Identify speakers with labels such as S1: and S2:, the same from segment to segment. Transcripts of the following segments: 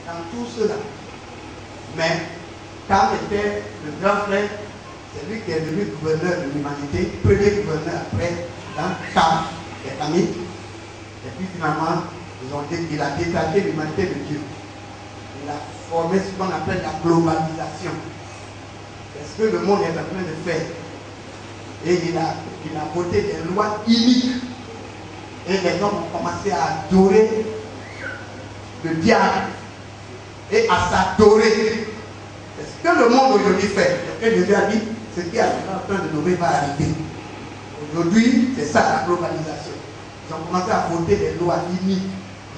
S1: dans tout cela. Mais Cam était le grand frère, c'est lui qui est devenu gouverneur de l'humanité, premier gouverneur après dans Cam, les familles. Et puis finalement, ils ont dit qu'il a détaché l'humanité de Dieu. Il a formé ce qu'on appelle la globalisation. C'est ce que le monde est en train de faire. Et il a voté des lois iniques. Et les hommes ont commencé à adorer le diable et à s'adorer. C'est ce que le monde aujourd'hui fait. Ce que Jésus a dit, ce qui est en train de nommer va arriver. Aujourd'hui, c'est ça la globalisation. Ils ont commencé à voter des lois iniques.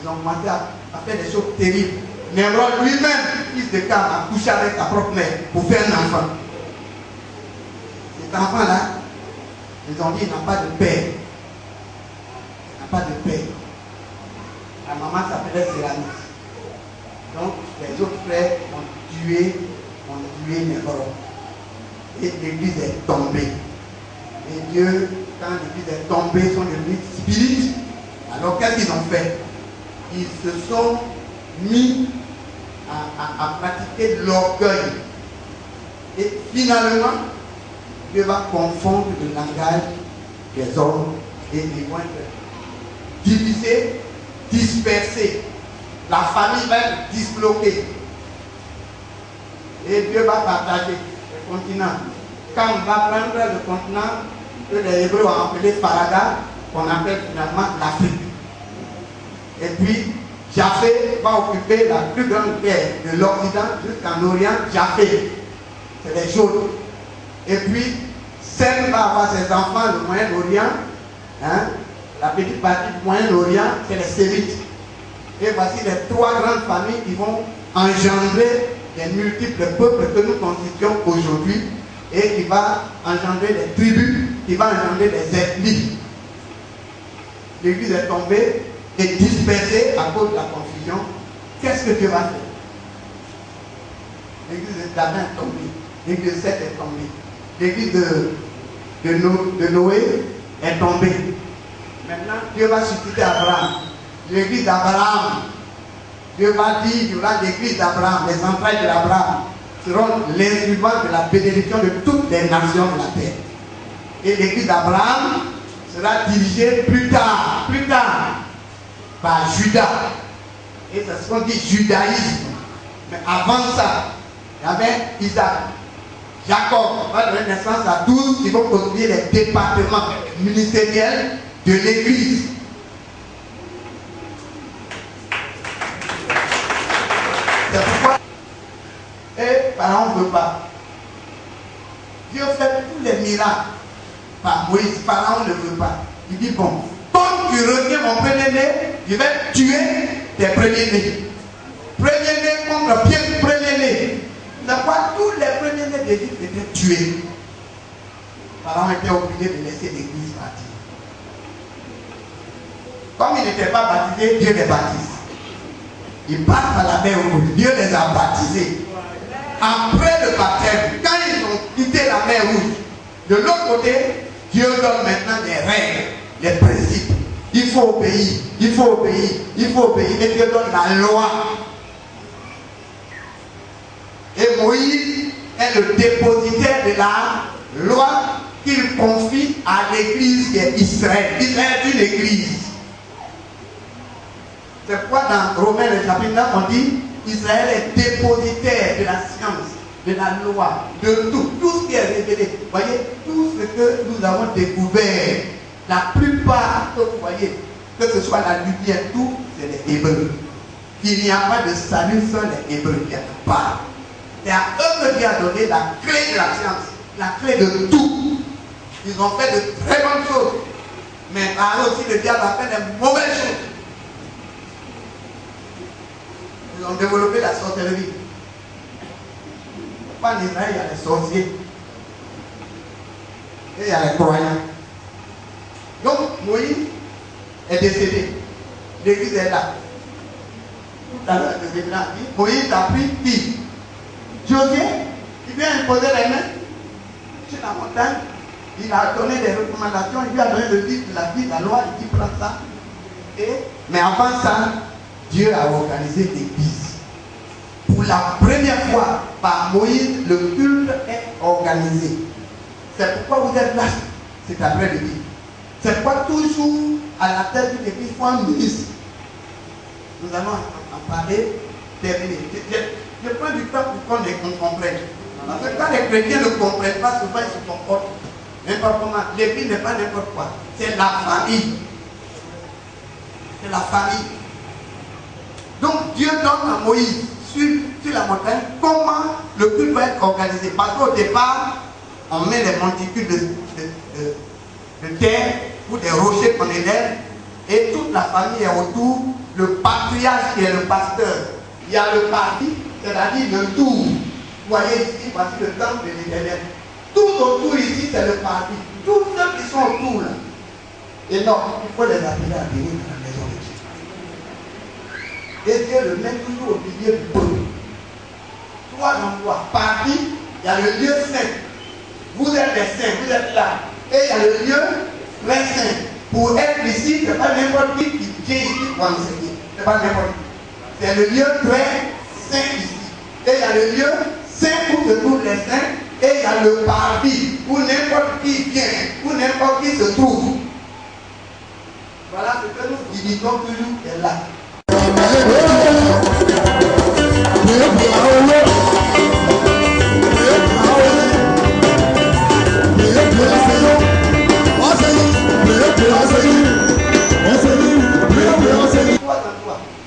S1: Ils ont commencé à faire des choses terribles. Néron lui-même, fils de Cam, a couché avec sa propre mère pour faire un enfant. Cet enfant-là, ils ont dit, il n'a pas de père. Il n'a pas de père. La maman s'appelait Séranis. Donc, les autres frères ont tué Néron. Et l'église est tombée. Et Dieu, quand l'église est tombée, ils sont devenus spirites. Alors, qu'est-ce qu'ils ont fait? Ils se sont mis à pratiquer l'orgueil. Et finalement, Dieu va confondre le langage des hommes et ils vont être divisés, dispersés. La famille va être disloquée. Et Dieu va partager le continent. Quand on va prendre le continent que les Hébreux ont appelé Farada, qu'on appelle finalement l'Afrique. Et puis, Japhé va occuper la plus grande terre de l'Occident jusqu'en Orient, Japhé. C'est les jaunes. Et puis, Sem va avoir ses enfants du Moyen-Orient. Hein? La petite partie du Moyen-Orient, c'est les Sémites. Et voici les trois grandes familles qui vont engendrer les multiples peuples que nous constituons aujourd'hui et qui va engendrer des tribus, qui va engendrer des ethnies. L'église est tombée et dispersée à cause de la confusion. Qu'est-ce que Dieu va faire? L'église d'Adam est tombée, l'église de Seth est tombée, l'église de Noé est tombée. Maintenant, Dieu va susciter Abraham. L'église d'Abraham, Dieu va dire, il y aura l'église d'Abraham, les entrailles de l'Abraham seront l'instrument de la bénédiction de toutes les nations de la terre. Et l'église d'Abraham sera dirigée plus tard, par Judas. Et c'est ce qu'on dit judaïsme. Mais avant ça, il y avait Isaac. Jacob va donner naissance à 12 qui vont constituer les départements ministériels de l'église. C'est pourquoi et Pharaon ne veut pas. Dieu fait tous les miracles par Moïse. Pharaon ne veut pas. Il dit bon, comme tu retiens mon premier-né, je vais tuer tes premiers-nés. Premier-né contre premier-né. C'est quoi tous les premiers-nés d'Égypte étaient tués. Pharaon était obligé de laisser l'église partir. Comme ils n'étaient pas baptisés, Dieu les baptise. Ils passent par la mer rouge. Dieu les a baptisés. Après le baptême, quand ils ont quitté la mer rouge, de l'autre côté, Dieu donne maintenant des règles, des principes. Il faut obéir, il faut obéir, il faut obéir. Et Dieu donne la loi. Et Moïse est le dépositaire de la loi qu'il confie à l'église qui est Israël. Israël est une église. C'est pourquoi dans Romains le chapitre 9, on dit Israël est dépositaire de la science, de la loi, de tout ce qui est révélé. Vous voyez, tout ce que nous avons découvert, la plupart que vous voyez, que ce soit la lumière, tout, c'est les Hébreux. Il n'y a pas de salut sans les Hébreux, il n'y a pas. C'est à eux que Dieu a donné la clé de la science, la clé de tout. Ils ont fait de très bonnes choses. Mais par eux aussi, le diable a fait de mauvaises choses. Ils ont développé la sorcellerie. Pas en Israël, il y a les sorciers. Et il y a les croyants. Donc, Moïse est décédé. L'église est là. Tout à l'heure, le président a dit, Moïse a pris qui? Josué, il vient imposer les mains sur la montagne. Il a donné des recommandations. Il lui a donné le livre de la vie, la loi. Il dit, prends ça. Mais avant ça, Dieu a organisé l'église. la première fois par Moïse, le culte est organisé. C'est pourquoi vous êtes là cet après-midi. C'est pourquoi toujours à la tête d'une église, il faut un ministre. Nous allons en parler, terminer. Je prends du temps pour qu'on comprenne. Parce que quand les chrétiens ne comprennent pas, souvent ils se comportent n'importe comment. L'église n'est pas n'importe quoi. C'est la famille. C'est la famille. Donc Dieu donne à Moïse sur la montagne comment le culte va être organisé. Parce qu'au départ, on met les monticules de terre ou des rochers qu'on élève et toute la famille est autour. Le patriarche qui est le pasteur. Il y a le parti, c'est-à-dire le tour. Vous voyez ici, voici le temple de l'Éternel. Tout autour ici, c'est le parti. Tous ceux qui sont autour là. Et non, il faut les appeler à venir dans la maison de Dieu. Et Dieu le met toujours au milieu du peuple. Trois endroits. Parti, il y a le lieu saint. Vous êtes les saints, vous êtes là. Et il y a le lieu très saint. Pour être ici, ce n'est pas n'importe qui vient ici pour enseigner. Ce n'est pas n'importe qui. C'est le lieu très saint ici. Et il y a le lieu saint où se trouvent les saints. Et il y a le parvis où n'importe qui vient, où n'importe qui se trouve. Voilà ce que nous divisons toujours est là.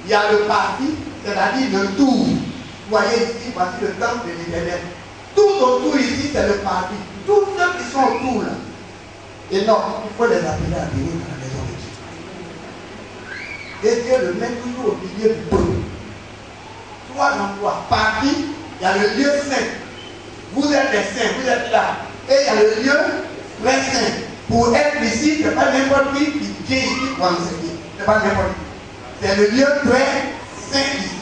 S1: Il y a le parvis, c'est-à-dire le tour. Vous voyez ici, voici le temple de l'Éternel. Tout autour ici, c'est le parvis. Tous ceux qui sont autour là. Et non, il faut les appeler à venir dans la maison de Dieu. Et Dieu le met toujours au milieu du peuple. Trois endroits. Parvis, il y a le lieu saint. Vous êtes les saints, vous êtes là. Et il y a le lieu très saint. Pour être ici, ce n'est pas n'importe qui vient ici pour enseigner. Ce n'est pas n'importe qui. C'est le lieu très saint ici.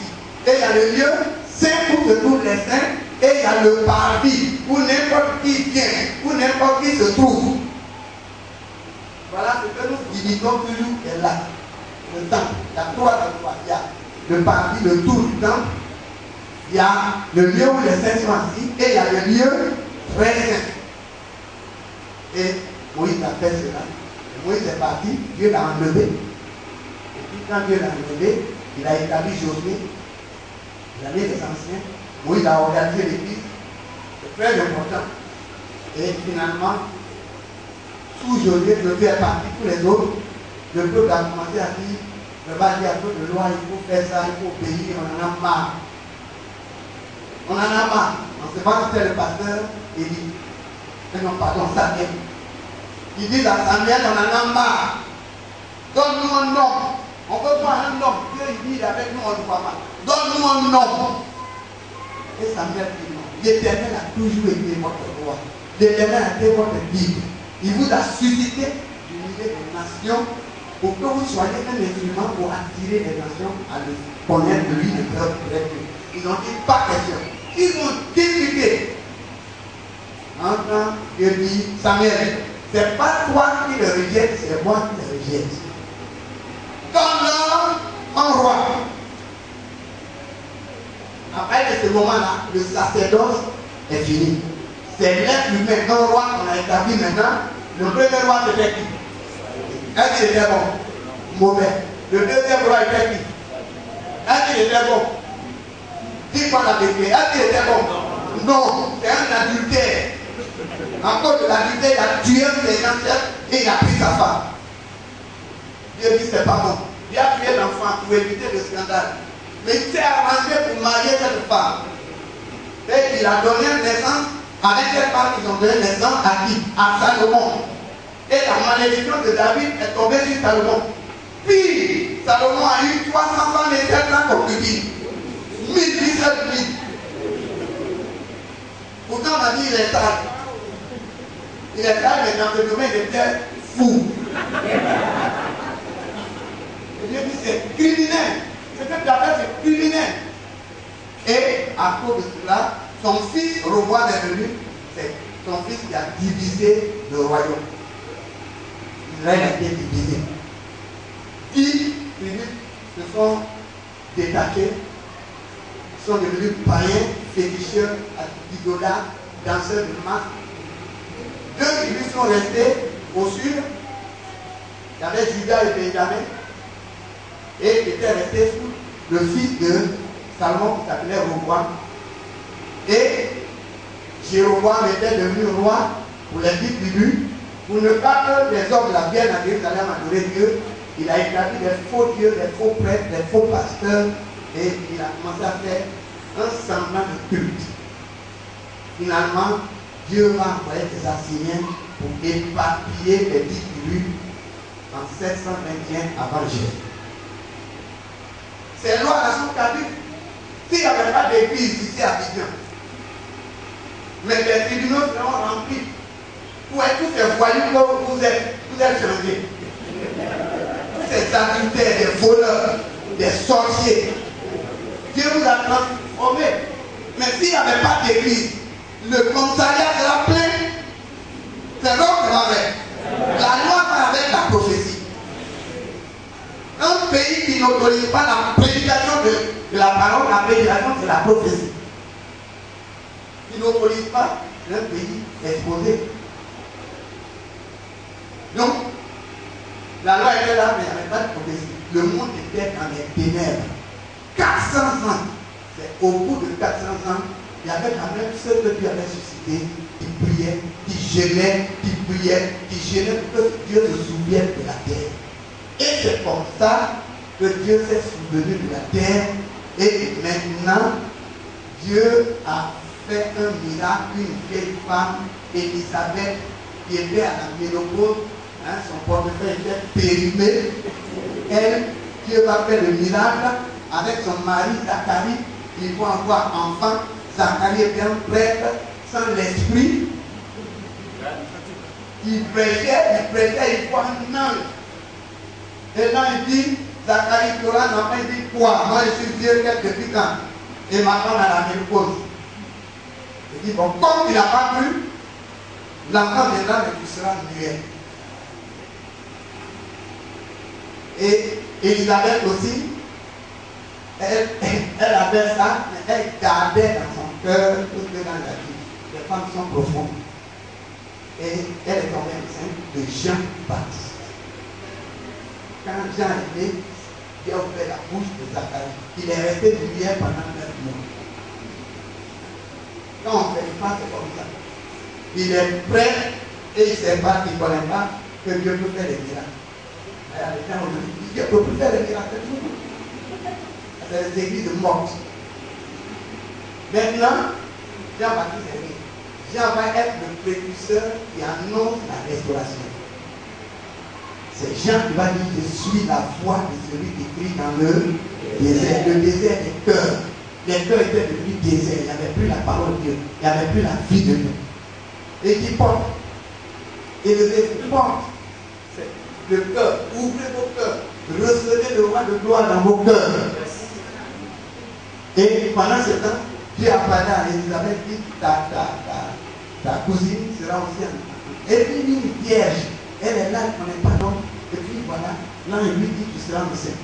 S1: Et il y a le lieu saint où se trouvent les saints. Et il y a le parvis où n'importe qui vient, où n'importe qui se trouve. Voilà ce que nous divisons toujours est là. Le temple. Il y a trois endroits. Il y a le parvis, le tour du temple. Il y a le lieu où les saints sont assis. Et il y a le lieu très saint. Et Moïse a fait cela. Et Moïse est parti. Dieu l'a enlevé. Et puis quand Dieu l'a enlevé, il a établi Josué. Il a mis les anciens. Moïse a organisé l'église. C'est très important. Et finalement, sous Josué, Josué est parti, tous les autres. Le peuple a commencé à dire, le va dire à peu de loi, il faut faire ça, il faut obéir, on en a marre. On en a marre. On se voit que c'était le pasteur, il dit, non, pardon, Samuel. Il dit à Samuel, on en a marre. Donne-nous un homme. On veut voir un homme. Dieu il dit avec nous, on ne voit pas. Donne-nous un homme. Et Samuel dit non. L'Éternel a toujours été votre roi. L'Éternel a été votre guide. Il vous a suscité du milieu des nations pour que vous soyez un instrument pour attirer les nations à le connaître lui, le peuple vrai Dieu. Ils ont dit pas question. Ils ont discuté. Maintenant, Dieu dit, Samuel, c'est pas toi qui le rejettes, c'est moi qui le rejette. Donne-leur un roi. Après ce moment-là, le sacerdoce est fini. C'est l'être humain, un roi qu'on a établi maintenant. Le premier roi c'était qui? Est-ce qu'il était bon? Mauvais. Le deuxième roi était qui? Est-ce qu'il était bon? Dis-moi la vérité. Est-ce qu'il était bon? Non, c'est un adultère. En cause de l'adultère, il a tué ses ancêtres et il a pris sa femme. Dieu dit c'est pas bon. Il a tué l'enfant pour éviter le scandale. Mais il s'est arrangé pour marier cette femme. Et il a donné naissance, avec cette femme, ils ont donné naissance à qui? À Salomon. Et la malédiction de David est tombée sur Salomon. Puis, Salomon a eu 300 femmes et 700 concubines. 1017 000. Pourtant, on a dit il est sage. Il est sage, mais dans ce domaine, il était fou. Et Dieu dit c'est criminel. Ce que tu as fait, c'est criminel. Et à cause de cela, son fils Roboam est venu. C'est son fils qui a divisé le royaume. Israël a été divisé. 10 tribus se sont détachées. sont devenus païens, féticheurs, idolâtres, danseurs de masse. 2 tribus sont restées au sud. Il y avait Judas et Benjamin. Et étaient restés sous le fils de Salomon qui s'appelait Roboam. Et Jéroboam était devenu roi pour les 10 tribus. Pour ne pas que les hommes de la bière à Jérusalem adorer Dieu, il a établi des faux dieux, des faux prêtres, des faux pasteurs. Et il a commencé à faire un semblant de culte. Finalement, Dieu va envoyer des Assyriens pour éparpiller les 10 tribus en 721 avant Jésus. Ces lois-là sont caduques. S'il n'y avait pas d'église ici à Abidjan, mais les tribunaux seront remplis. Pour être tous ces voyous que vous êtes changés. Tous ces adultères, des voleurs, des sorciers. Dieu vous a transformé. Mais s'il n'y avait pas d'église, le commissariat sera plein. C'est donc vrai. La loi va avec la prophétie. Un pays qui n'autorise pas la prédication de la parole, la prédication c'est la prophétie. Qui n'autorise pas, c'est un pays exposé. Donc, la loi était là, mais il n'y avait pas de prophétie. Le monde était dans les ténèbres. 400 ans. C'est au bout de 400 ans, il y avait quand même ceux que Dieu avait suscité, qui priaient, qui gênaient, qui priaient, qui gênaient pour que Dieu se souvienne de la terre. Et c'est comme ça que Dieu s'est souvenu de la terre. Et maintenant, Dieu a fait un miracle, une vieille femme, Élisabeth, qui était à la ménopause, hein, son portefeuille était périmé. Elle, Dieu va faire le miracle avec son mari Zacharie, ils vont avoir enfant. Zacharie est un prêtre sans l'esprit. Il prêchait, il voit un ange. Et là il dit, Zacharie tu auras un enfant, il dit quoi? Moi je suis vieux depuis quand? Et ma femme a la ménopause. Il dit bon, comme il n'a pas cru, l'enfant viendra mais tu seras muet. Et Élisabeth aussi, elle avait ça, mais elle gardait dans son cœur tout ce que dans la vie. Les femmes sont profondes. Et elle est tombée enceinte de Jean-Baptiste. Quand Jean est né, Dieu a ouvert la bouche de Zacharie. Il est resté muet pendant 9 mois. Quand on fait une femme, c'est comme ça. Il est prêt et il ne sait pas, il ne connaît pas que Dieu peut faire des miracles. Les gens aujourd'hui disent Dieu peut faire des miracles. C'est des églises mortes. Maintenant, Jean-Baptiste est né. Jean va être le précurseur qui annonce la restauration. C'est Jean qui va dire je suis la voix de celui qui crie dans le désert. Le désert des cœurs. Les cœurs étaient devenus déserts. Il n'y avait plus la parole de Dieu. Il n'y avait plus la vie de Dieu. Et qui porte. Et le esprit porte. Le cœur. Ouvrez vos cœurs. Recevez le roi de gloire dans vos cœurs. Et pendant ce temps, Dieu a parlé à Élisabeth, dit ta cousine sera aussi en. Et puis une vierge, elle est là, elle ne connaît pas d'homme. Et puis voilà, là il lui dit tu seras enceinte.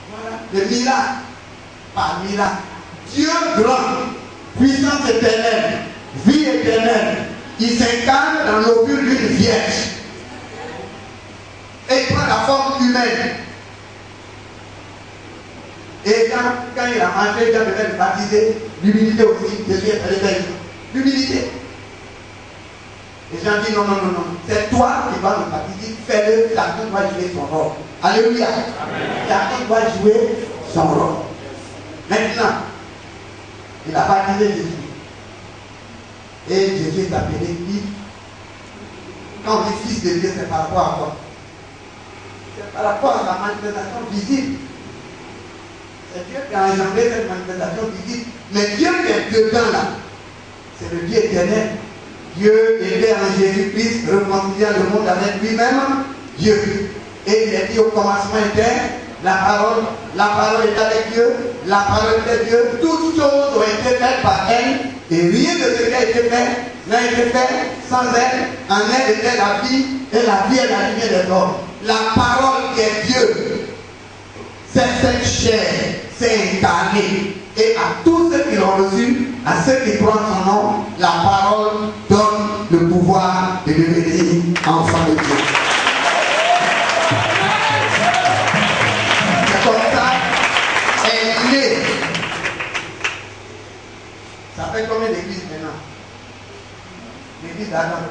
S1: Voilà, le miracle, par miracle. Dieu grand, puissance éternelle, vie éternelle, il s'incarne dans l'ovule d'une vierge. Et il prend la forme humaine. Et quand il a mangé, Dieu devait le baptiser, l'humilité aussi, Jésus est allé vers lui. L'humilité. Les gens disent non, c'est toi qui vas me baptiser, fais-le, chacun doit jouer son rôle. Alléluia. Chacun doit jouer son rôle. Maintenant, il a baptisé Jésus. Et Jésus est appelé qui? Quand on dit fils de Dieu, c'est par rapport à quoi? C'est par rapport à la manifestation visible. C'est Dieu qui a engendré cette manifestation visible. Mais Dieu qui est dedans là, c'est le Dieu éternel. Dieu était en Jésus-Christ, réconciliant le monde avec lui-même, Dieu. Et il a dit au commencement était la parole est avec Dieu, la parole était Dieu, toutes choses ont été faites par elle, et rien de ce qui a été fait n'a été fait sans elle. En elle était la vie, et la vie est la lumière des hommes. La parole qui est Dieu cette chair s'est incarnée. Et à tous ceux qui l'ont reçu, à ceux qui croient en son nom, la parole donne le pouvoir de devenir enfant de Dieu. C'est comme ça, elle est. Ça fait combien d'églises maintenant? L'église d'Adam,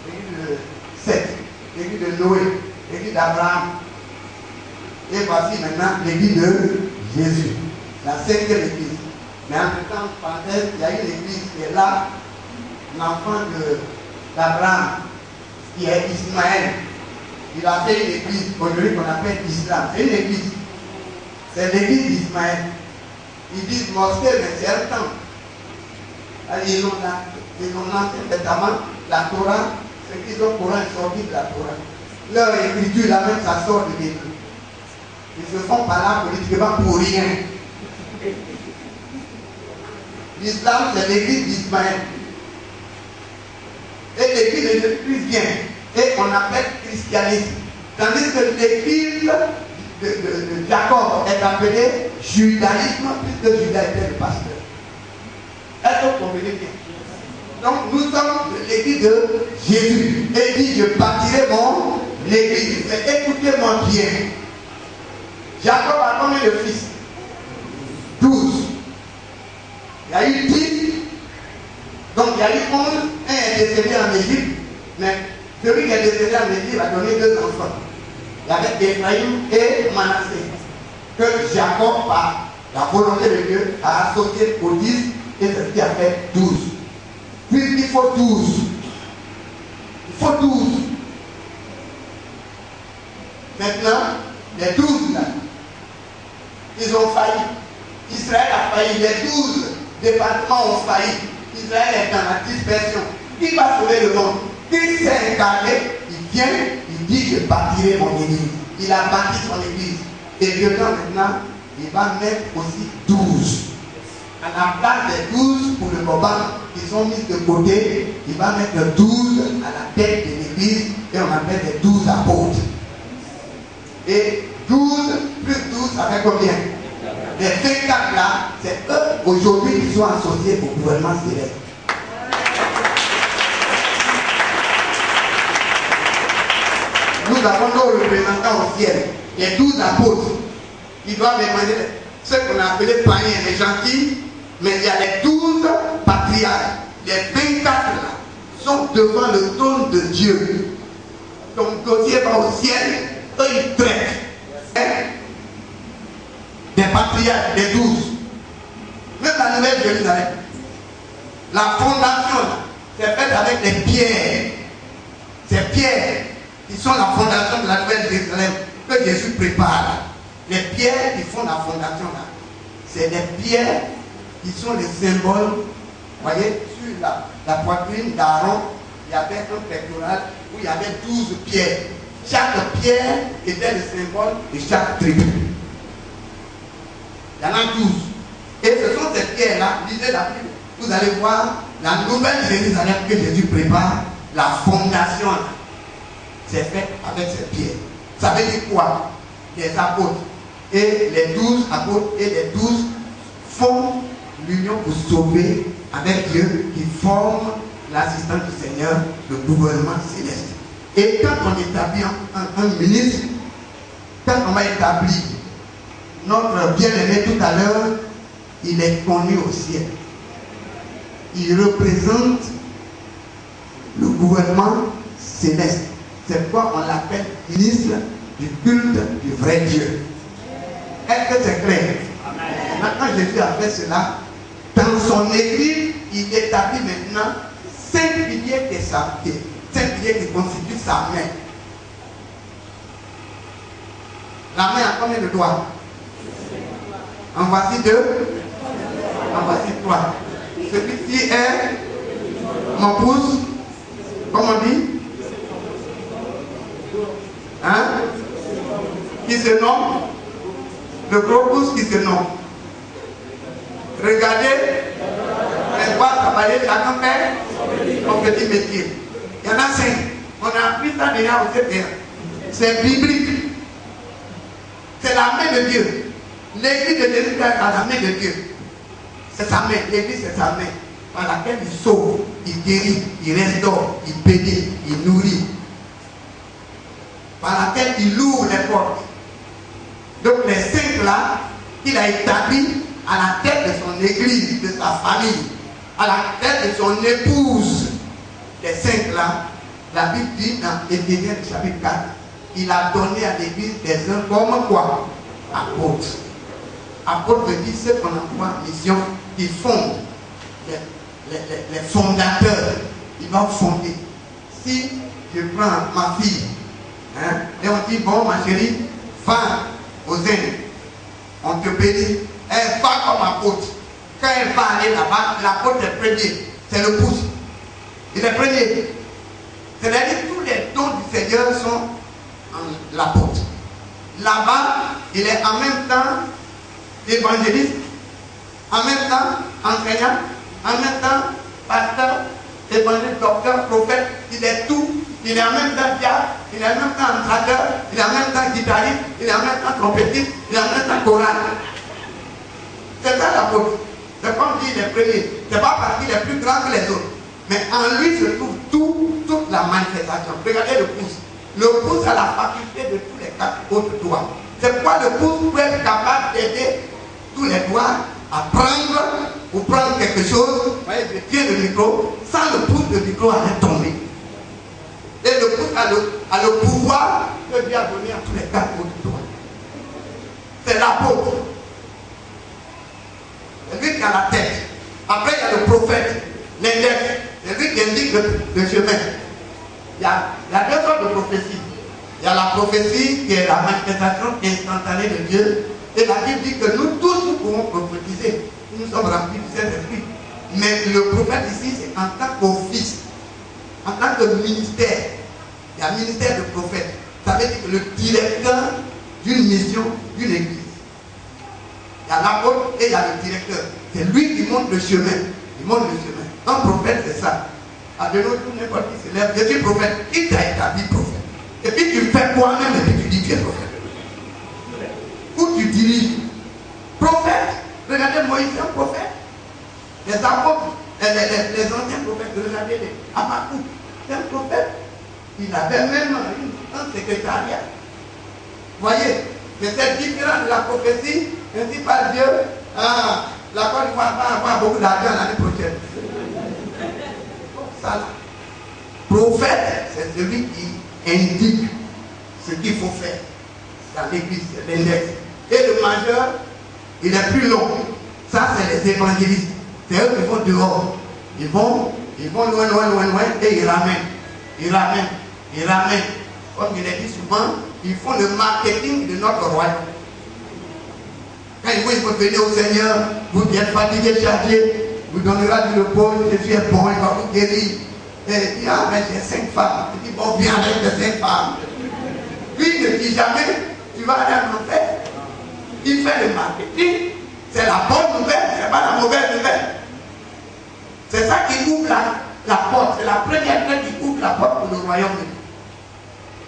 S1: l'église de Seth, l'église de Noé, l'église d'Abraham. Et voici maintenant l'église de Jésus, la 5e église. Mais entre-temps, parenthèse, il y a une église qui est là, l'enfant d'Abraham, qui est Ismaël. Il a fait une église aujourd'hui qu'on appelle Islam. C'est une église. C'est l'église d'Ismaël. Ils disent mosquée, mais c'est un temple. Ils ont l'Ancien Testament, la Torah, ce qu'ils ont Coran est sorti de la Torah. Leur écriture, là même, ça sort de l'Église. Ils ne se font pas là politiquement pour rien. L'islam, c'est l'église d'Ismaël. Et l'église de Jésus-Christ vient. Et on appelle christianisme. Tandis que l'église de Jacob est appelée judaïsme, puisque Judas était le pasteur. Est-ce que vous comprenez bien? Donc nous sommes l'église de Jésus. Et il dit, je bâtirai mon église. Mais écoutez-moi bien. Jacob a combien de fils? 12. Il y a eu 10. Donc il y a eu 11. Un est décédé en Égypte. Mais celui qui est décédé en Égypte a donné 2 enfants. Il y avait Ephraïm et Manassé. Que Jacob, par la volonté de Dieu, a associé aux 10. Et c'est ce qui a fait 12. Puisqu'il faut 12. Il faut 12. Maintenant, les 12 là, ils ont failli. Israël a failli. Les 12 départements ont failli. Israël est dans la dispersion. Qui va sauver le monde? Qui s'est incarné? Il vient, il dit, je bâtirai mon église. Il a bâti son église. Et maintenant, il va mettre aussi 12. À la place des 12 pour le moment, qui sont mis de côté, il va mettre 12 à la tête de l'église et on appelle les 12 apôtres. Et 12 plus 12, ça fait combien? Les 24 là, c'est eux aujourd'hui qui sont associés au gouvernement céleste. Nous avons nos représentants au ciel, les 12 apôtres, qui doivent demander ce qu'on a appelé païens, les gentils. Mais il y a les 12 patriarches, les 24 là, sont devant le trône de Dieu. Donc, dossier va au ciel, eux ils traitent. Des patriarches, des 12. Même la Nouvelle Jérusalem. La fondation, c'est fait avec des pierres. Ces pierres, qui sont la fondation de la Nouvelle Jérusalem, que Jésus prépare. Les pierres qui font la fondation là, c'est des pierres qui sont les symboles. Vous voyez, sur la poitrine d'Aaron, il y avait un pectoral où il y avait 12 pierres. Chaque pierre était le symbole de chaque tribu. Il y en a 12. Et ce sont ces pierres-là, lisez la Bible, vous allez voir la nouvelle Jérusalem que Jésus prépare, la fondation. C'est fait avec ces pierres. Ça veut dire quoi? Les apôtres. Et les 12 apôtres et les 12 font l'union pour sauver avec Dieu, qui forme l'assistance du Seigneur, le gouvernement céleste. Et quand on établit un ministre, quand on va établir notre bien-aimé tout à l'heure, il est connu au ciel. Il représente le gouvernement céleste. C'est pourquoi on l'appelle ministre du culte du vrai Dieu. Est-ce que c'est clair? Maintenant, Jésus a fait cela. Dans son église, il établit maintenant 5 piliers de sa vie. 5 piliers qui constituent sa main. La main a combien de doigts? En voici 2. En voici 3. Celui-ci est mon pouce. Comment on dit? Hein? Qui se nomme? Le gros pouce qui se nomme. Regardez, les doigts travailler, chacun fait son petit métier. Il y en a 5. On a appris ça déjà au CPR. C'est biblique. C'est la main de Dieu. L'église de Jésus est à la main de Dieu. C'est sa main. L'église, c'est sa main. Par laquelle il sauve, il guérit, il restaure, il bénit, il nourrit. Par laquelle il ouvre les portes. Donc les cinq là, qu'il a établis à la tête de son église, de sa famille, à la tête de son épouse. Les cinq là, la Bible dit dans Éphésiens chapitre 4, il a donné à l'église des hommes comme quoi? Apôtres. Apôtres veut dire ceux qu'on envoie en mission, qui fondent. Les fondateurs, ils vont fonder. Si je prends ma fille, hein, et on dit, bon ma chérie, va aux Indes, on te bénit, elle va comme apôtre. Quand elle va aller là-bas, l'apôtre est premier, c'est le pouce. Il est premier. C'est-à-dire que tous les dons du Seigneur sont en l'apôtre. Là-bas, il est en même temps évangéliste, en même temps enseignant, en même temps pasteur, évangéliste, docteur, prophète, il est tout. Il est en même temps diable, il est en même temps entraîneur, il est en même temps guitariste, il est en même temps trompettiste, il est en même temps choral. C'est ça l'apôtre. C'est comme dit les premiers. C'est pas parce qu'il est plus grand que les autres. Mais en lui se trouve toute la manifestation. Regardez le pouce. Le pouce a la faculté de tous les quatre autres doigts. C'est pourquoi le pouce peut être capable d'aider tous les doigts à prendre ou prendre quelque chose. Vous voyez, je tiens le micro. Sans le pouce, le micro allait tomber. Et le pouce a le pouvoir que Dieu a donné à tous les quatre autres doigts. C'est l'apôtre. C'est lui qui a la tête. Après, il y a le prophète, l'index. C'est lui qui indique le chemin. Il y a deux sortes de prophéties. Il y a la prophétie qui est la manifestation instantanée de Dieu. Et la Bible dit que nous tous nous pouvons prophétiser. Nous sommes remplis du Saint-Esprit. Mais le prophète ici, c'est en tant qu'office, en tant que ministère. Il y a un ministère de prophète. Ça veut dire que le directeur d'une mission, d'une église. Il y a l'apôtre et il y a le directeur. C'est lui qui montre le chemin. Il montre le chemin. Un prophète, c'est ça. À de nos jours, n'importe qui se lève. Je suis prophète. Qui t'a établi prophète? Et puis tu fais quoi même et puis tu dis que tu es prophète. Où tu diriges. Prophète. Regardez Moïse, c'est un prophète. Les apôtres, les anciens prophètes, regardez les Habakkuk, c'est un prophète. Il avait même un secrétariat. Voyez, mais c'est différent de la prophétie. Ainsi par Dieu, la Côte d'Ivoire va avoir beaucoup d'argent l'année prochaine. Ça là. Prophète, c'est celui qui indique ce qu'il faut faire dans l'église, c'est l'index. Et le majeur, il est plus long. Ça, c'est les évangélistes. C'est eux qui vont dehors. Ils vont loin, et ils ramènent. Comme il est dit souvent, ils font le marketing de notre royaume. Quand il faut venir au Seigneur, vous êtes fatigué, chargé, vous donnera du repos, Jésus est bon, il va vous guérir. Et il dit, ah mais j'ai 5 femmes. Il dit, bon, viens avec les 5 femmes. Lui, il ne dit jamais, tu vas aller en enfer. Il fait le marketing. C'est la bonne nouvelle, c'est pas la mauvaise nouvelle. C'est ça qui ouvre la porte. C'est la première clé qui ouvre la porte pour le royaume de Dieu.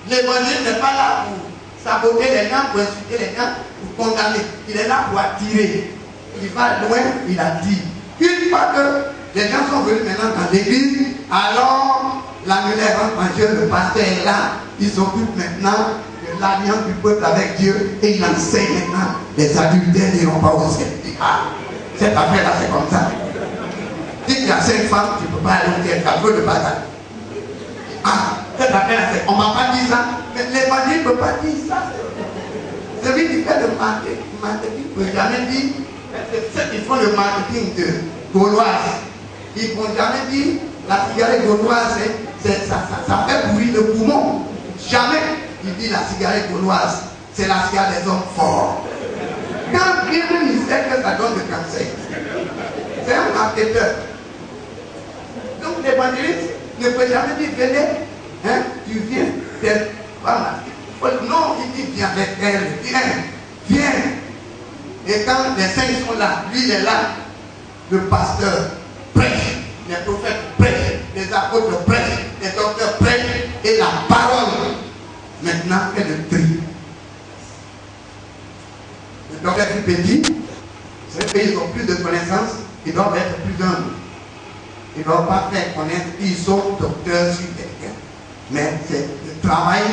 S1: L'évangile n'est pas là pour saboter les gens, pour insulter les gens, pour condamner. Il est là pour attirer. Il va loin, il attire. Une fois que les gens sont venus maintenant dans l'église, alors l'annulaire rentre en jeu, le pasteur est là, il s'occupe maintenant de l'alliance du peuple avec Dieu et il enseigne maintenant. Les adultères n'iront pas au ciel. Ah, cette affaire-là, c'est comme ça. Si tu as 5 femmes, tu ne peux pas aller au ciel, tu as peu de bataille. Ah, cette affaire-là, on ne m'a pas dit ça, mais l'évangile ne peut pas dire ça. Celui qui fait le marketing ne peut jamais dire, ceux qui font le marketing de gauloise, ils ne vont jamais dire la cigarette gauloise, ça fait pourrir le poumon. Jamais il dit la cigarette gauloise, c'est la cigarette des hommes forts. Quand bien même il sait que ça donne le cancer, c'est un marketeur. Donc l'évangéliste ne peut jamais dire venez, hein, tu viens, voilà. Non, il dit viens avec elle, viens. Et quand les saints sont là, lui il est là, le pasteur prêche, les prophètes prêchent, les apôtres prêchent, les docteurs prêchent, et la parole maintenant est le tri. Le doivent être plus petits. Ils ont plus de connaissances, ils doivent être plus humbles. Ils ne doivent pas faire connaître qu'ils sont docteurs sur quelqu'un. Mais c'est le travail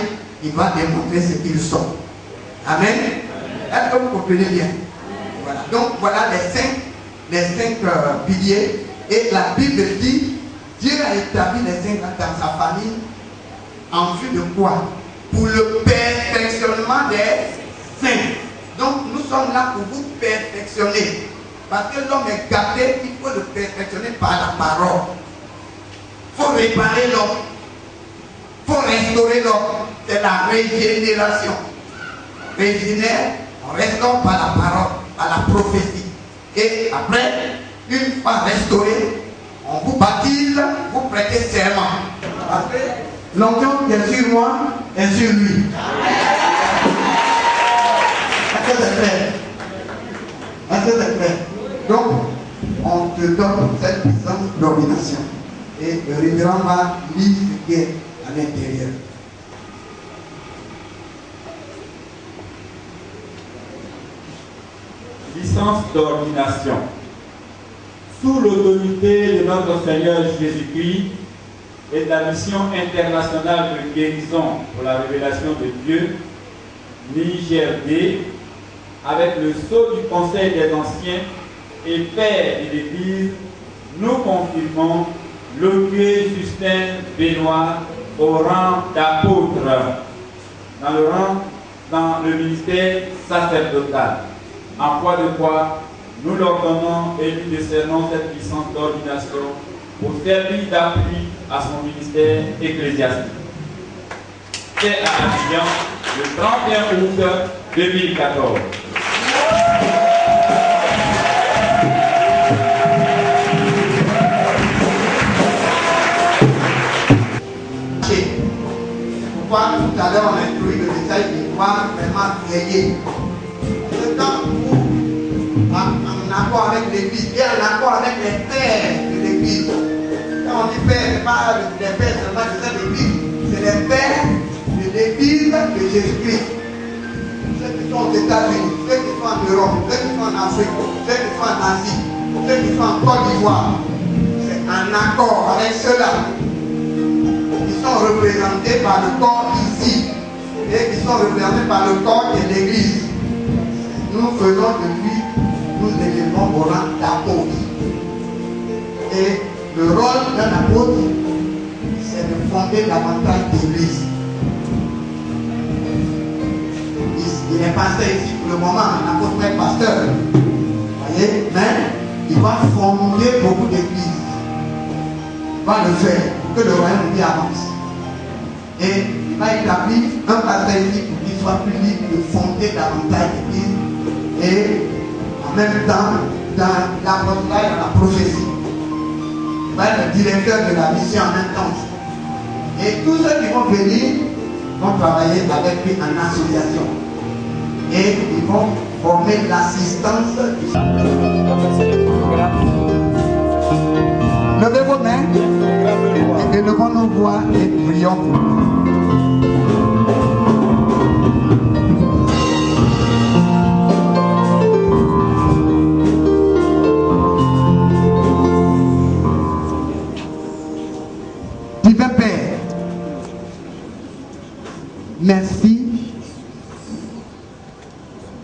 S1: qui va démontrer ce qu'ils sont. Amen. Est-ce que vous comprenez bien? Voilà. Donc voilà les cinq piliers. Et la Bible dit, Dieu a établi les 5 dans sa famille en vue de quoi? Pour le perfectionnement des saints. Donc nous sommes là pour vous perfectionner. Parce que l'homme est gâté, il faut le perfectionner par la parole. Il faut réparer l'homme. Il faut restaurer l'homme. C'est la régénération. Régénère, on restaure par la parole, par la prophétie. Et après, une fois restauré, on vous baptise, vous prêtez serment. Parce que l'onction qui est sur moi est sur lui. Est-ce que c'est clair? Est-ce que c'est clair? Donc, on te donne cette puissance d'ordination. Et le révérend va lire ce qui est à l'intérieur.
S2: Licence d'ordination. Sous l'autorité de notre Seigneur Jésus-Christ et de la mission internationale de guérison pour la révélation de Dieu, NIGRD, avec le sceau du Conseil des Anciens et Père de l'Église, nous confirmons le curé Justin Benoît au rang d'apôtre dans le ministère sacerdotal. En foi de quoi nous l'ordonnons et lui décernons cette licence d'ordination pour servir d'appui à son ministère ecclésiastique. C'est à Abidjan le 31 août 2014.
S1: Pourquoi tout à l'heure on a introduit le message de voir vraiment veiller. C'est quand vous, en accord avec l'Église et en accord avec les pères de l'Église. Quand on dit père, ce n'est pas les pères seulement de cette Église, c'est les pères de l'Église de Jésus-Christ. Ceux qui sont aux États-Unis, ceux qui sont en Europe, ceux qui sont en Afrique, ceux qui sont en Asie, ceux qui sont en Côte d'Ivoire. C'est en accord avec ceux-là. Qui sont représentés par le corps ici et qui sont représentés par le corps de l'Église. Nous faisons de lui, nous élevons au rang d'apôtre. Et le rôle d'un apôtre, c'est de fonder davantage d'Église. Il est pasteur ici pour le moment, l'apôtre est pasteur. Vous voyez, mais il va fonder beaucoup d'Églises. Il va le faire pour que le royaume de Dieu avance. Et il va établir un pasteur ici pour qu'il soit plus libre de fonder davantage d'églises et en même temps dans l'apostolat et dans la prophétie. Il va être le directeur de la mission en même temps. Et tous ceux qui vont venir vont travailler avec lui en association. Et ils vont former l'assistance du Levez vos mains et levons nos voix et prions pour vous. Divin Père, merci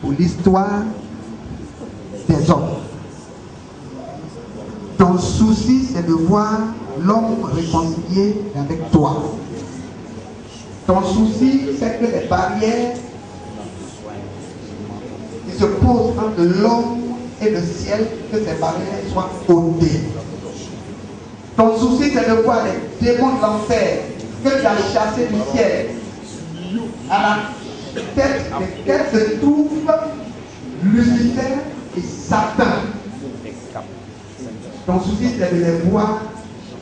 S1: pour l'histoire des hommes. Ton souci, c'est de voir l'homme réconcilié avec toi. Ton souci, c'est que les barrières qui se posent entre l'homme et le ciel, que ces barrières soient ôtées. Ton souci, c'est de voir les démons de l'enfer que tu as chassés du ciel. À la tête desquels se trouvent Lucifer et Satan. Ton souci, c'est de les voir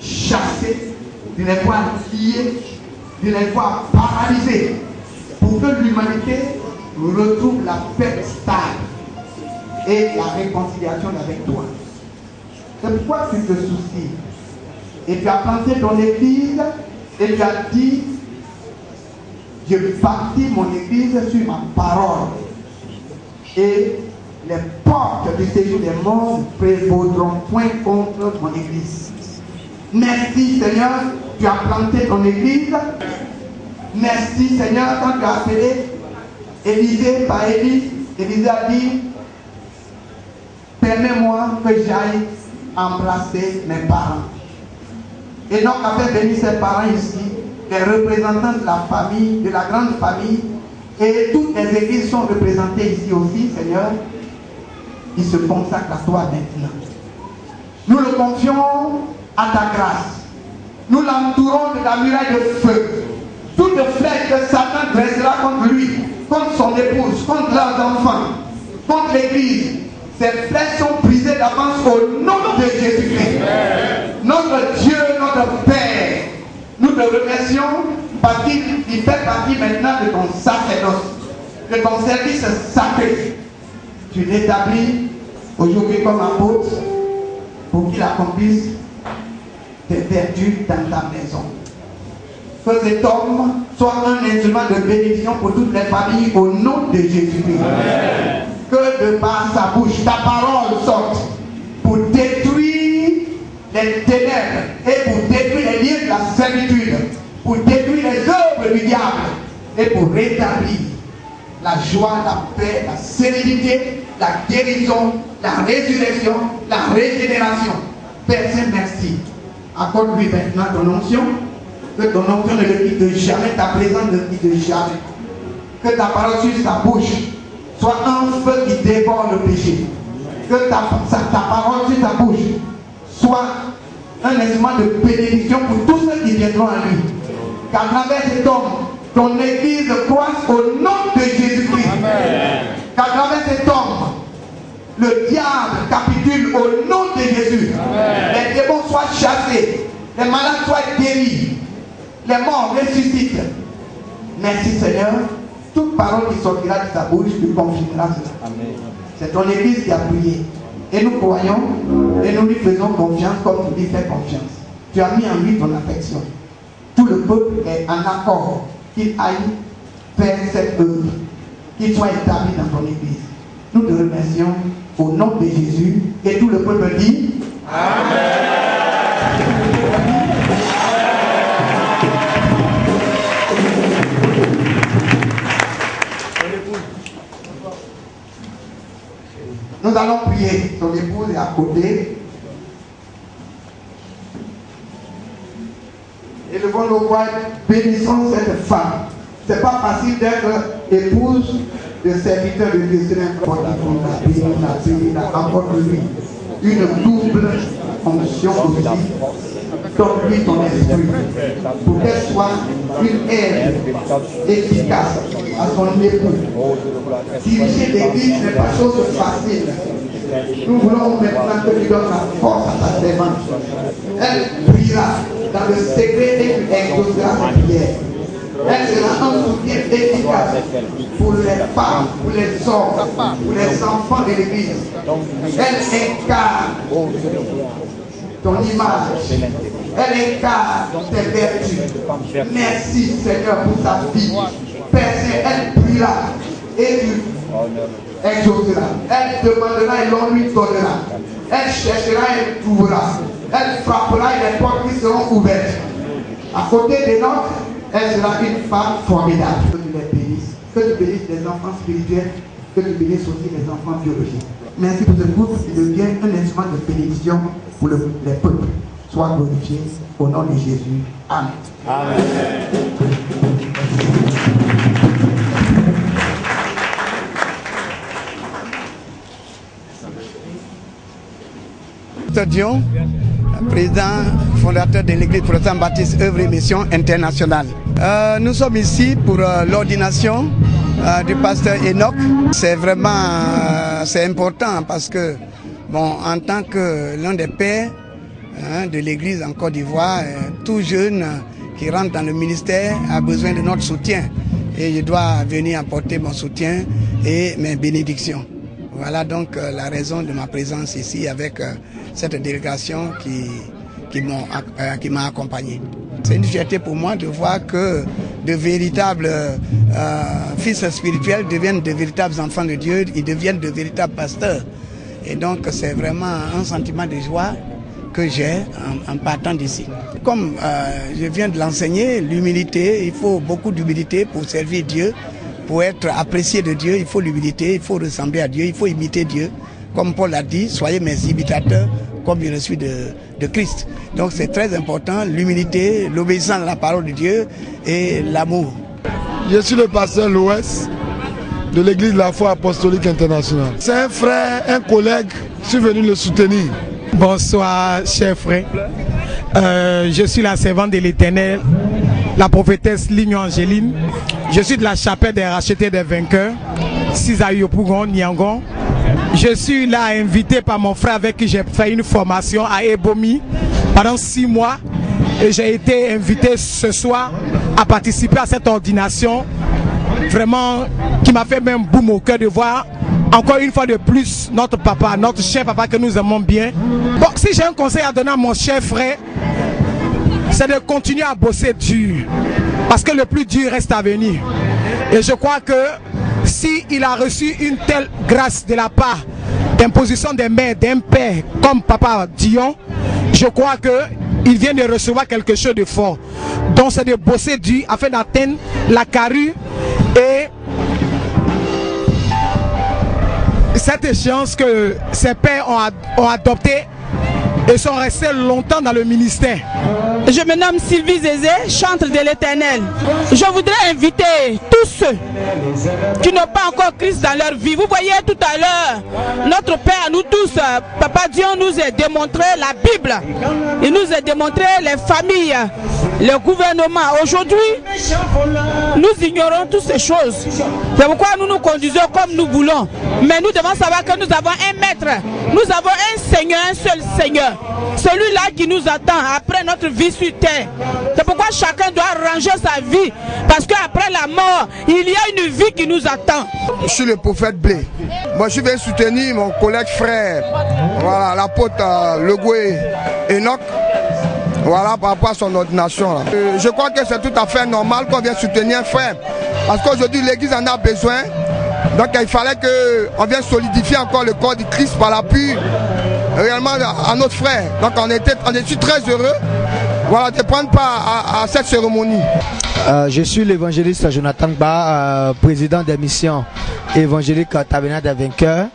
S1: chassés, de les voir liés, de les voir paralysés, pour que l'humanité retrouve la paix stable et la réconciliation avec toi. C'est pourquoi tu te soucies. Et tu as planté ton église et tu as dit, je bâtis mon église sur ma parole. Et les portes du séjour des morts ne prévaudront point contre mon église. Merci Seigneur, tu as planté ton église. Merci Seigneur, quand tu as appelé Élisée par Élie, Élisée a dit, permets-moi que j'aille embrasser mes parents. Et donc avait béni ses parents ici, les représentants de la famille, de la grande famille, et toutes les églises sont représentées ici aussi, Seigneur. Il se consacre à toi maintenant. Nous le confions à ta grâce. Nous l'entourons de la muraille de feu. Toute flèche que Satan dressera contre lui, contre son épouse, contre leurs enfants, contre l'église, ces flèches sont brisées d'avance au nom de Jésus-Christ. Notre Dieu, notre Père, nous te remercions parce qu'il fait partie maintenant de ton sacerdoce, de ton service sacré. Tu l'établis aujourd'hui comme apôtre pour qu'il accomplisse tes vertus dans ta maison. Que cet homme soit un instrument de bénédiction pour toutes les familles au nom de Jésus-Christ. Que de par sa bouche, ta parole sorte pour détruire les ténèbres et pour détruire les liens de la servitude, pour détruire les œuvres du diable et pour rétablir la joie, la paix, la sérénité, la guérison, la résurrection, la régénération. Père Saint, merci. Accorde-lui maintenant ton onction. Que ton onction ne le quitte jamais, ta présence ne le quitte jamais. Que ta parole sur sa bouche soit un feu qui dévore le péché. Que ta parole sur ta bouche soit un instrument de bénédiction pour tous ceux qui viendront à lui. Qu'à travers cet homme, ton église croisse au nom de Jésus-Christ. Qu'à travers cet homme, le diable capitule au nom de Jésus. Amen. Les démons soient chassés, les malades soient guéris, les morts ressuscitent. Merci Seigneur. Toute parole qui sortira de ta bouche, tu confirmeras cela. C'est ton église qui a prié. Et nous croyons et nous lui faisons confiance comme tu lui fais confiance. Tu as mis en lui ton affection. Tout le peuple est en accord qu'il aille faire cette œuvre, qu'il soit établi dans ton église. Nous te remercions au nom de Jésus et tout le peuple dit Amen. Nous allons prier. Son épouse est à côté. Élevons nos voix, bénissons cette femme. C'est pas facile d'être épouse de serviteur de Dieu. C'est n'importe la encore lui. Une double fonction aussi. Donne-lui ton esprit pour qu'elle soit une aide efficace à son époux. Diriger l'église n'est pas chose facile. Nous voulons maintenant que tu donnes la force à ta servante. Elle priera dans le secret et tu exauceras sa prière. Elle sera un soutien efficace pour les femmes, pour les hommes, pour les enfants de l'église. Elle incarne ton image. Elle incarne tes vertus. Merci Seigneur pour sa vie. Père, elle priera et tu exauceras. Elle demandera et l'on lui donnera. Elle cherchera et trouvera. Elle frappera et les portes qui seront ouvertes. À côté des nôtres, elle sera une femme formidable. Que tu les bénisses. Que tu bénisses les enfants spirituels. Que tu bénisses aussi les enfants biologiques. Merci pour ce groupe qui devient un instrument de bénédiction pour les peuples. Sois glorifié au nom de Jésus. Amen. Amen. Dion, président fondateur de l'église protestante baptiste œuvre et mission internationale. Nous sommes ici pour l'ordination du pasteur Enoch. C'est vraiment c'est important parce que bon, en tant que l'un des pères de l'église en Côte d'Ivoire, tout jeune qui rentre dans le ministère a besoin de notre soutien et je dois venir apporter mon soutien et mes bénédictions. Voilà donc la raison de ma présence ici avec cette délégation qui m'a accompagné. C'est une fierté pour moi de voir que de véritables fils spirituels deviennent de véritables enfants de Dieu, ils deviennent de véritables pasteurs. Et donc c'est vraiment un sentiment de joie que j'ai en partant d'ici. Comme je viens de l'enseigner, l'humilité, il faut beaucoup d'humilité pour servir Dieu, pour être apprécié de Dieu, il faut l'humilité, il faut ressembler à Dieu, il faut imiter Dieu. Comme Paul a dit, soyez mes imitateurs comme je le suis de Christ. Donc c'est très important, l'humilité, l'obéissance à la parole de Dieu et l'amour.
S3: Je suis le pasteur Louès de l'église de la foi apostolique internationale. C'est un frère, un collègue, je suis venu le soutenir.
S4: Bonsoir chers frères, je suis la servante de l'Éternel, la prophétesse Lignon Angéline. Je suis de la chapelle des rachetés des vainqueurs, Sisaïopougon, Niangon. Je suis là invité par mon frère avec qui j'ai fait une formation à Ebomi pendant 6 mois. Et j'ai été invité ce soir à participer à cette ordination, vraiment qui m'a fait même boum au cœur de voir encore une fois de plus notre papa, notre cher papa que nous aimons bien. Bon, si j'ai un conseil à donner à mon cher frère, c'est de continuer à bosser dur, parce que le plus dur reste à venir. Et je crois que s'il a reçu une telle grâce de la part d'imposition des mains d'un père comme papa Dion, je crois qu'il vient de recevoir quelque chose de fort. Donc c'est de bosser dur afin d'atteindre la carrure et cette échéance que ses pères ont adoptée et sont restés longtemps dans le ministère.
S5: Je me nomme Sylvie Zézé, chantre de l'Éternel. Je voudrais inviter tous ceux qui n'ont pas encore Christ dans leur vie. Vous voyez tout à l'heure, notre Père, nous tous, Papa Dieu nous a démontré la Bible. Il nous a démontré les familles, le gouvernement. Aujourd'hui, nous ignorons toutes ces choses. C'est pourquoi nous nous conduisons comme nous voulons. Mais nous devons savoir que nous avons un maître. Nous avons un Seigneur, un seul Seigneur. Celui-là qui nous attend après notre vie sur terre. C'est pourquoi chacun doit ranger sa vie. Parce qu'après la mort, il y a une vie qui nous attend.
S3: Je suis le prophète Blé. Moi, je vais soutenir mon collègue frère, voilà, l'apôtre Legoué Enoch. Voilà, par rapport à son ordination. Là. Je crois que c'est tout à fait normal qu'on vienne soutenir un frère. Parce qu'aujourd'hui, l'église en a besoin. Donc il fallait qu'on vienne solidifier encore le corps du Christ par l'appui réellement à notre frère. Donc on est très heureux, voilà, de prendre part à cette cérémonie.
S6: Je suis l'évangéliste Jonathan Ba, président des missions évangéliques Tabernacle des Vainqueurs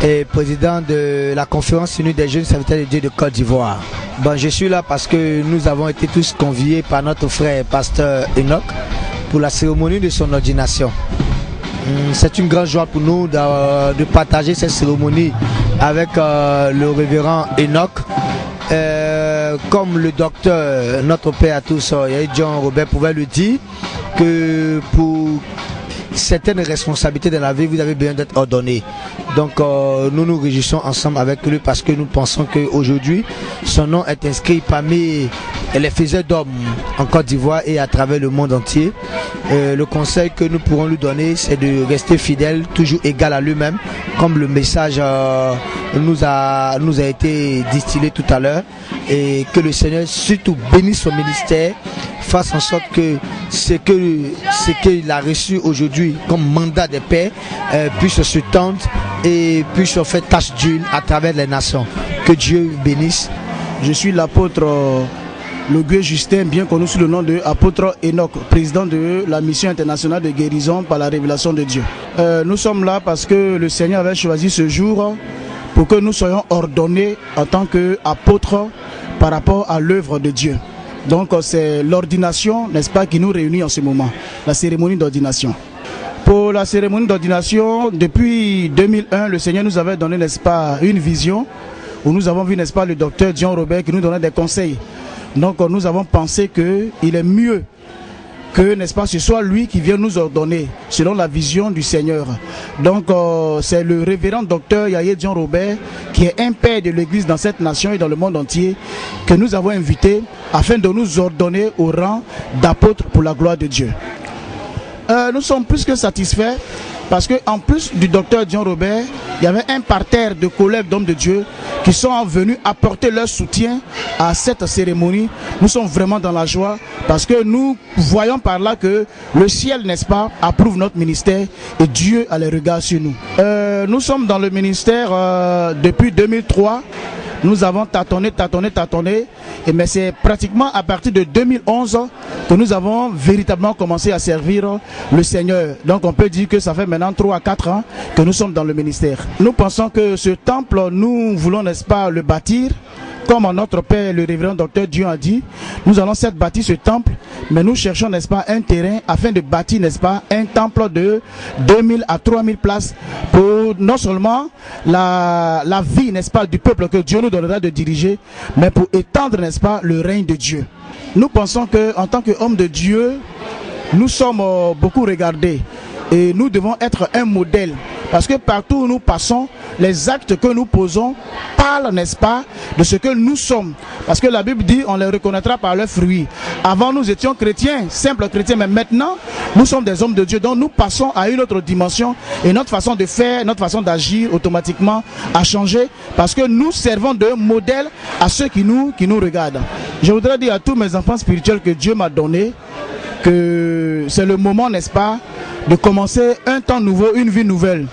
S6: et président de la conférence unie des jeunes serviteurs de Dieu de Côte d'Ivoire. Bon, je suis là parce que nous avons été tous conviés par notre frère pasteur Enoch pour la cérémonie de son ordination. C'est une grande joie pour nous de partager cette cérémonie avec le révérend Enoch. Comme le docteur, notre père à tous, John Robert pouvait le dire, que pour certaines responsabilités dans la vie, vous avez besoin d'être ordonné. Donc nous nous réjouissons ensemble avec lui parce que nous pensons qu'aujourd'hui, son nom est inscrit parmi les faiseurs d'hommes en Côte d'Ivoire et à travers le monde entier. Le conseil que nous pourrons lui donner, c'est de rester fidèle, toujours égal à lui-même, comme le message nous a été distillé tout à l'heure, et que le Seigneur surtout bénisse son ministère, fasse en sorte que ce qu'il a reçu aujourd'hui comme mandat des pères puisse se tendre et puisse faire tâche d'huile à travers les nations. Que Dieu bénisse.
S7: Je suis l'apôtre Legoué Justin, bien connu sous le nom de apôtre Enoch, président de la mission internationale de guérison par la révélation de Dieu. Nous sommes là parce que le Seigneur avait choisi ce jour pour que nous soyons ordonnés en tant qu'apôtres par rapport à l'œuvre de Dieu. Donc c'est l'ordination, n'est-ce pas, qui nous réunit en ce moment, la cérémonie d'ordination. Pour la cérémonie d'ordination, depuis 2001, le Seigneur nous avait donné, n'est-ce pas, une vision où nous avons vu, n'est-ce pas, le docteur Dion Robert qui nous donnait des conseils. Donc nous avons pensé qu'il est mieux que, n'est-ce pas, ce soit lui qui vient nous ordonner selon la vision du Seigneur. Donc c'est le révérend docteur Yahya Dion Robert, qui est un père de l'église dans cette nation et dans le monde entier, que nous avons invité afin de nous ordonner au rang d'apôtre pour la gloire de Dieu. Nous sommes plus que satisfaits parce qu'en plus du docteur Dion Robert, il y avait un parterre de collègues d'hommes de Dieu qui sont venus apporter leur soutien à cette cérémonie. Nous sommes vraiment dans la joie parce que nous voyons par là que le ciel, n'est-ce pas, approuve notre ministère et Dieu a les regards sur nous. Nous sommes dans le ministère depuis 2003. Nous avons tâtonné, mais c'est pratiquement à partir de 2011 que nous avons véritablement commencé à servir le Seigneur. Donc on peut dire que ça fait maintenant 3 à 4 ans que nous sommes dans le ministère. Nous pensons que ce temple, nous voulons, n'est-ce pas, le bâtir. Comme notre père, le révérend docteur Dion a dit, nous allons certes bâtir ce temple, mais nous cherchons, n'est-ce pas, un terrain afin de bâtir, n'est-ce pas, un temple de 2000 à 3000 places pour non seulement la vie, n'est-ce pas, du peuple que Dieu nous donnera de diriger, mais pour étendre, n'est-ce pas, le règne de Dieu. Nous pensons qu'en tant qu'hommes de Dieu, nous sommes beaucoup regardés et nous devons être un modèle. Parce que partout où nous passons, les actes que nous posons parlent, n'est-ce pas, de ce que nous sommes. Parce que la Bible dit, on les reconnaîtra par leurs fruits. Avant, nous étions chrétiens, simples chrétiens, mais maintenant, nous sommes des hommes de Dieu. Donc, nous passons à une autre dimension et notre façon de faire, notre façon d'agir, automatiquement, a changé. Parce que nous servons de modèle à ceux qui nous regardent. Je voudrais dire à tous mes enfants spirituels que Dieu m'a donné, que c'est le moment, n'est-ce pas, de commencer un temps nouveau, une vie nouvelle.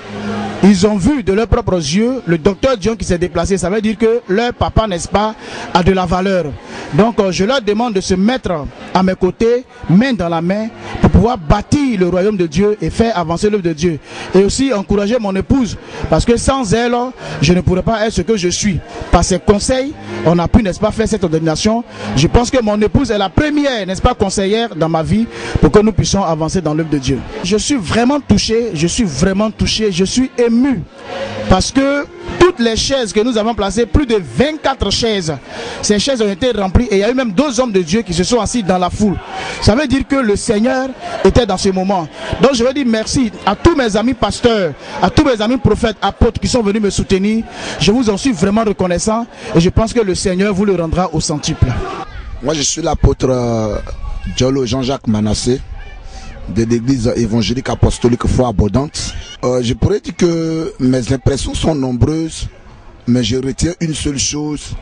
S7: Ils ont vu de leurs propres yeux le docteur Dion qui s'est déplacé. Ça veut dire que leur papa, n'est-ce pas, a de la valeur. Donc je leur demande de se mettre à mes côtés, main dans la main, pour pouvoir bâtir le royaume de Dieu et faire avancer l'œuvre de Dieu. Et aussi encourager mon épouse, parce que sans elle, je ne pourrais pas être ce que je suis. Par ses conseils, on a pu, n'est-ce pas, faire cette ordination. Je pense que mon épouse est la première, n'est-ce pas, conseillère dans ma vie pour que nous puissions avancer dans l'œuvre de Dieu. Je suis vraiment touché, je suis ému, parce que toutes les chaises que nous avons placées, plus de 24 chaises, ces chaises ont été remplies et il y a eu même 2 hommes de Dieu qui se sont assis dans la foule. Ça veut dire que le Seigneur était dans ce moment. Donc je veux dire merci à tous mes amis pasteurs, à tous mes amis prophètes, apôtres qui sont venus me soutenir. Je vous en suis vraiment reconnaissant et je pense que le Seigneur vous le rendra au centuple.
S8: Moi je suis l'apôtre Diolo Jean-Jacques Manassé de l'église évangélique apostolique Foi Abondante. Je pourrais dire que mes impressions sont nombreuses, mais je retiens une seule chose,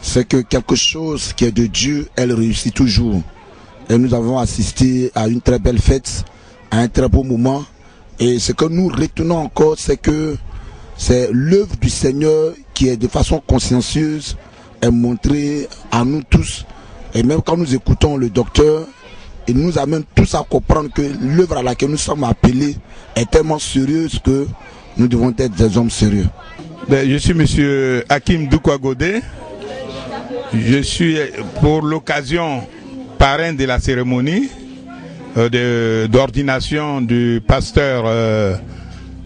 S8: c'est que quelque chose qui est de Dieu, elle réussit toujours. Et nous avons assisté à une très belle fête, à un très beau moment. Et ce que nous retenons encore, c'est que c'est l'œuvre du Seigneur qui est de façon consciencieuse est montrée à nous tous. Et même quand nous écoutons le docteur, il nous amène tous à comprendre que l'œuvre à laquelle nous sommes appelés est tellement sérieuse que nous devons être des hommes sérieux.
S9: Je suis monsieur Hakim Doukouagodé. Je suis pour l'occasion parrain de la cérémonie d'ordination du pasteur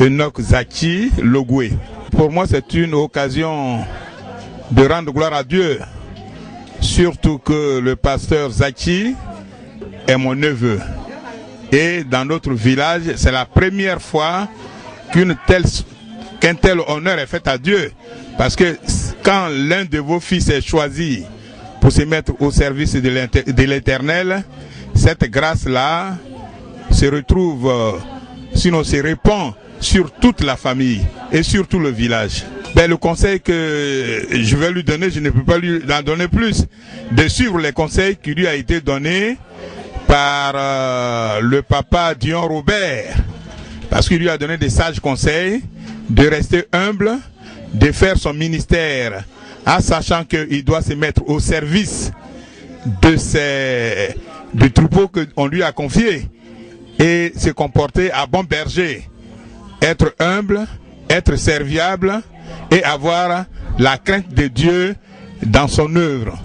S9: Enoch Zachi Logoué. Pour moi, c'est une occasion de rendre gloire à Dieu, surtout que le pasteur Zachi est mon neveu. Et dans notre village, c'est la première fois qu'un tel honneur est fait à Dieu. Parce que quand l'un de vos fils est choisi pour se mettre au service de l'Éternel, cette grâce-là se retrouve, sinon se répand sur toute la famille et sur tout le village. Le conseil que je vais lui donner, je ne peux pas lui en donner plus, de suivre les conseils qui lui a été donnés par le papa Dion Robert, parce qu'il lui a donné des sages conseils de rester humble, de faire son ministère en sachant qu'il doit se mettre au service du troupeau qu'on lui a confié et se comporter à bon berger, être humble, être serviable et avoir la crainte de Dieu dans son œuvre.